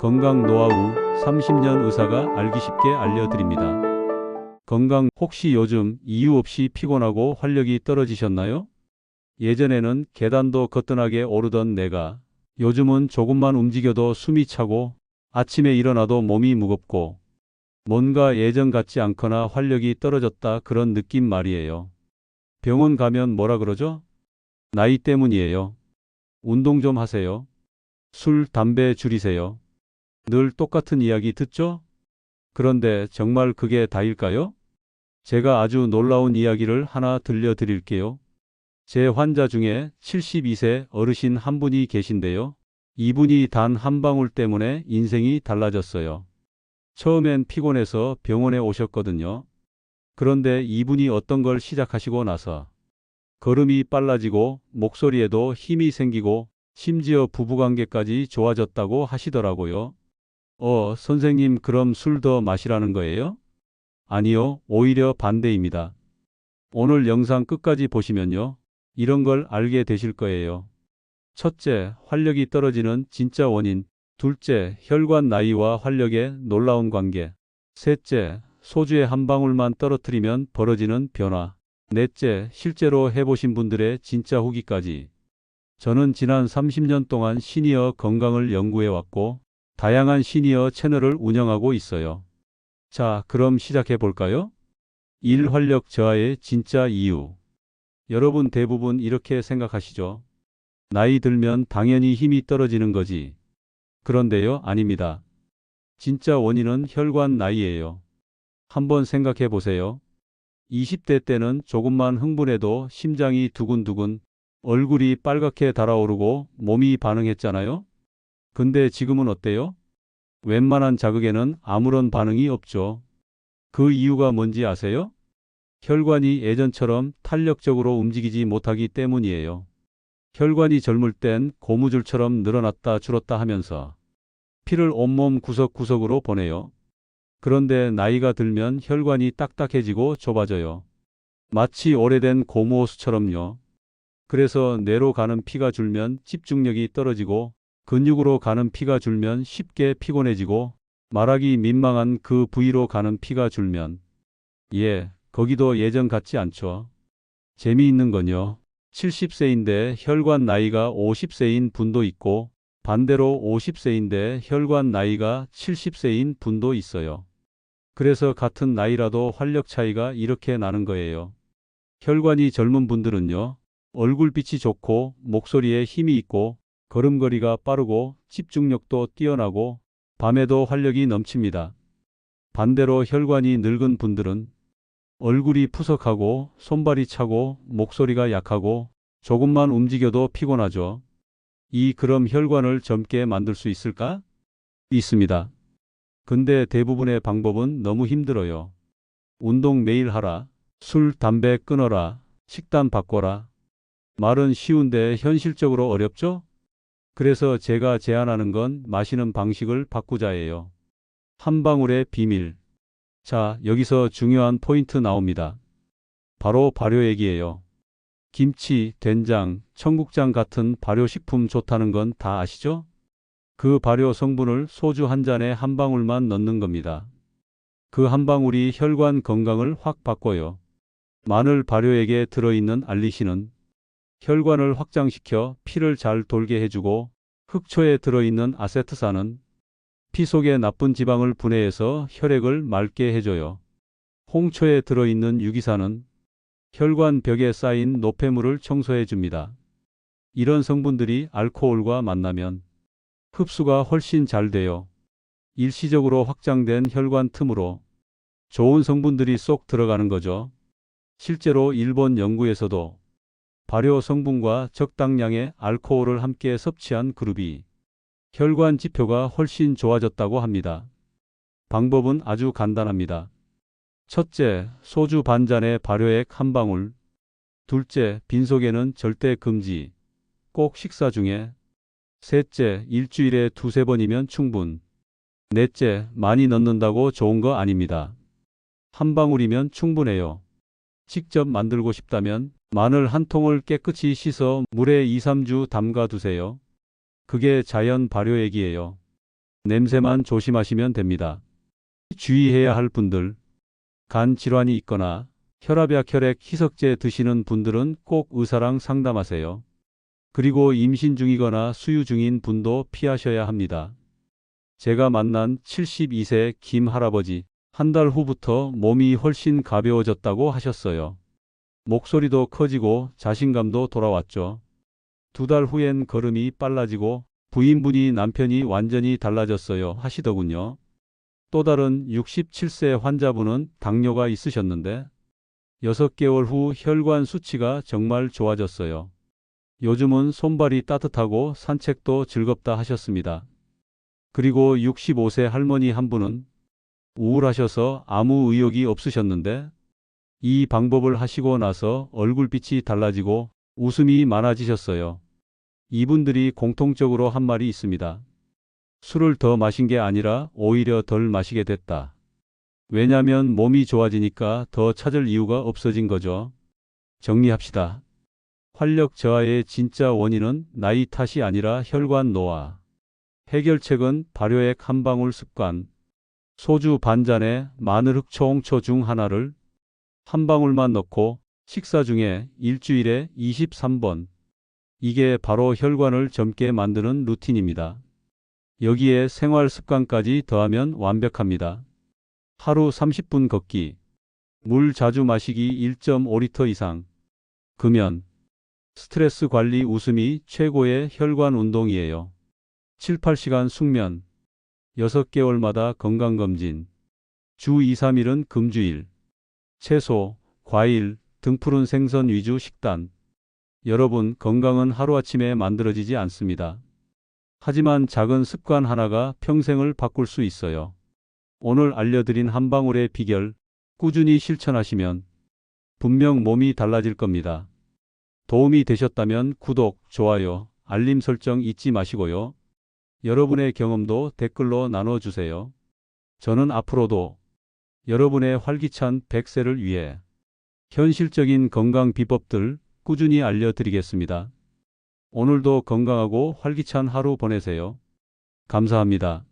건강 노하우 30년 의사가 알기 쉽게 알려드립니다. 건강 혹시 요즘 이유 없이 피곤하고 활력이 떨어지셨나요? 예전에는 계단도 거뜬하게 오르던 내가 요즘은 조금만 움직여도 숨이 차고 아침에 일어나도 몸이 무겁고 뭔가 예전 같지 않거나 활력이 떨어졌다 그런 느낌 말이에요. 병원 가면 뭐라 그러죠? 나이 때문이에요. 운동 좀 하세요. 술, 담배 줄이세요. 늘 똑같은 이야기 듣죠? 그런데 정말 그게 다일까요? 제가 아주 놀라운 이야기를 하나 들려드릴게요. 제 환자 중에 72세 어르신 한 분이 계신데요. 이분이 단 한 방울 때문에 인생이 달라졌어요. 처음엔 피곤해서 병원에 오셨거든요. 그런데 이분이 어떤 걸 시작하시고 나서 걸음이 빨라지고 목소리에도 힘이 생기고 심지어 부부관계까지 좋아졌다고 하시더라고요. 선생님, 그럼 술 더 마시라는 거예요? 아니요, 오히려 반대입니다. 오늘 영상 끝까지 보시면요. 이런 걸 알게 되실 거예요. 첫째, 활력이 떨어지는 진짜 원인. 둘째, 혈관 나이와 활력의 놀라운 관계. 셋째, 소주의 한 방울만 떨어뜨리면 벌어지는 변화. 넷째, 실제로 해보신 분들의 진짜 후기까지. 저는 지난 30년 동안 시니어 건강을 연구해왔고, 다양한 시니어 채널을 운영하고 있어요. 자, 그럼 시작해 볼까요? 1. 활력 저하의 진짜 이유. 여러분 대부분 이렇게 생각하시죠? 나이 들면 당연히 힘이 떨어지는 거지. 그런데요, 아닙니다. 진짜 원인은 혈관 나이예요. 한번 생각해 보세요. 20대 때는 조금만 흥분해도 심장이 두근두근, 얼굴이 빨갛게 달아오르고 몸이 반응했잖아요? 근데 지금은 어때요? 웬만한 자극에는 아무런 반응이 없죠. 그 이유가 뭔지 아세요? 혈관이 예전처럼 탄력적으로 움직이지 못하기 때문이에요. 혈관이 젊을 땐 고무줄처럼 늘어났다 줄었다 하면서 피를 온몸 구석구석으로 보내요. 그런데 나이가 들면 혈관이 딱딱해지고 좁아져요. 마치 오래된 고무호수처럼요. 그래서 뇌로 가는 피가 줄면 집중력이 떨어지고 근육으로 가는 피가 줄면 쉽게 피곤해지고 말하기 민망한 그 부위로 가는 피가 줄면 거기도 예전 같지 않죠. 재미있는 건요. 70세인데 혈관 나이가 50세인 분도 있고 반대로 50세인데 혈관 나이가 70세인 분도 있어요. 그래서 같은 나이라도 활력 차이가 이렇게 나는 거예요. 혈관이 젊은 분들은요. 얼굴빛이 좋고 목소리에 힘이 있고 걸음걸이가 빠르고 집중력도 뛰어나고 밤에도 활력이 넘칩니다. 반대로 혈관이 늙은 분들은 얼굴이 푸석하고 손발이 차고 목소리가 약하고 조금만 움직여도 피곤하죠. 그럼 혈관을 젊게 만들 수 있을까? 있습니다. 근데 대부분의 방법은 너무 힘들어요. 운동 매일 하라. 술, 담배 끊어라. 식단 바꿔라. 말은 쉬운데 현실적으로 어렵죠? 그래서 제가 제안하는 건 마시는 방식을 바꾸자예요. 한 방울의 비밀. 자, 여기서 중요한 포인트 나옵니다. 바로 발효 얘기예요. 김치, 된장, 청국장 같은 발효식품 좋다는 건 다 아시죠? 그 발효 성분을 소주 한 잔에 한 방울만 넣는 겁니다. 그 한 방울이 혈관 건강을 확 바꿔요. 마늘 발효액에 들어있는 알리신은 혈관을 확장시켜 피를 잘 돌게 해주고 흑초에 들어있는 아세트산은 피 속의 나쁜 지방을 분해해서 혈액을 맑게 해줘요. 홍초에 들어있는 유기산은 혈관 벽에 쌓인 노폐물을 청소해 줍니다. 이런 성분들이 알코올과 만나면 흡수가 훨씬 잘 돼요. 일시적으로 확장된 혈관 틈으로 좋은 성분들이 쏙 들어가는 거죠. 실제로 일본 연구에서도 발효 성분과 적당량의 알코올을 함께 섭취한 그룹이 혈관 지표가 훨씬 좋아졌다고 합니다. 방법은 아주 간단합니다. 첫째, 소주 반 잔에 발효액 한 방울. 둘째, 빈속에는 절대 금지. 꼭 식사 중에. 셋째, 일주일에 두세 번이면 충분. 넷째, 많이 넣는다고 좋은 거 아닙니다. 한 방울이면 충분해요. 직접 만들고 싶다면 마늘 한 통을 깨끗이 씻어 물에 2, 3주 담가 두세요. 그게 자연 발효액이에요. 냄새만 조심하시면 됩니다. 주의해야 할 분들, 간 질환이 있거나 혈압약, 혈액, 희석제 드시는 분들은 꼭 의사랑 상담하세요. 그리고 임신 중이거나 수유 중인 분도 피하셔야 합니다. 제가 만난 72세 김 할아버지, 한 달 후부터 몸이 훨씬 가벼워졌다고 하셨어요. 목소리도 커지고 자신감도 돌아왔죠. 2달 후엔 걸음이 빨라지고 부인분이 남편이 완전히 달라졌어요 하시더군요. 또 다른 67세 환자분은 당뇨가 있으셨는데 6개월 후 혈관 수치가 정말 좋아졌어요. 요즘은 손발이 따뜻하고 산책도 즐겁다 하셨습니다. 그리고 65세 할머니 한 분은 우울하셔서 아무 의욕이 없으셨는데 이 방법을 하시고 나서 얼굴빛이 달라지고 웃음이 많아지셨어요. 이분들이 공통적으로 한 말이 있습니다. 술을 더 마신 게 아니라 오히려 덜 마시게 됐다. 왜냐면 몸이 좋아지니까 더 찾을 이유가 없어진 거죠. 정리합시다. 활력 저하의 진짜 원인은 나이 탓이 아니라 혈관 노화. 해결책은 발효액 한 방울 습관. 소주 반잔에 마늘 흑초홍초 중 하나를 한 방울만 넣고 식사 중에 일주일에 23번. 이게 바로 혈관을 젊게 만드는 루틴입니다. 여기에 생활 습관까지 더하면 완벽합니다. 하루 30분 걷기, 물 자주 마시기 1.5리터 이상, 금연, 스트레스 관리 웃음이 최고의 혈관 운동이에요. 7, 8시간 숙면, 6개월마다 건강검진, 주 2, 3일은 금주일, 채소, 과일, 등푸른 생선 위주 식단. 여러분, 건강은 하루아침에 만들어지지 않습니다. 하지만 작은 습관 하나가 평생을 바꿀 수 있어요. 오늘 알려드린 한 방울의 비결, 꾸준히 실천하시면 분명 몸이 달라질 겁니다. 도움이 되셨다면 구독, 좋아요, 알림 설정 잊지 마시고요. 여러분의 경험도 댓글로 나눠주세요. 저는 앞으로도 여러분의 활기찬 100세를 위해 현실적인 건강 비법들 꾸준히 알려드리겠습니다. 오늘도 건강하고 활기찬 하루 보내세요. 감사합니다.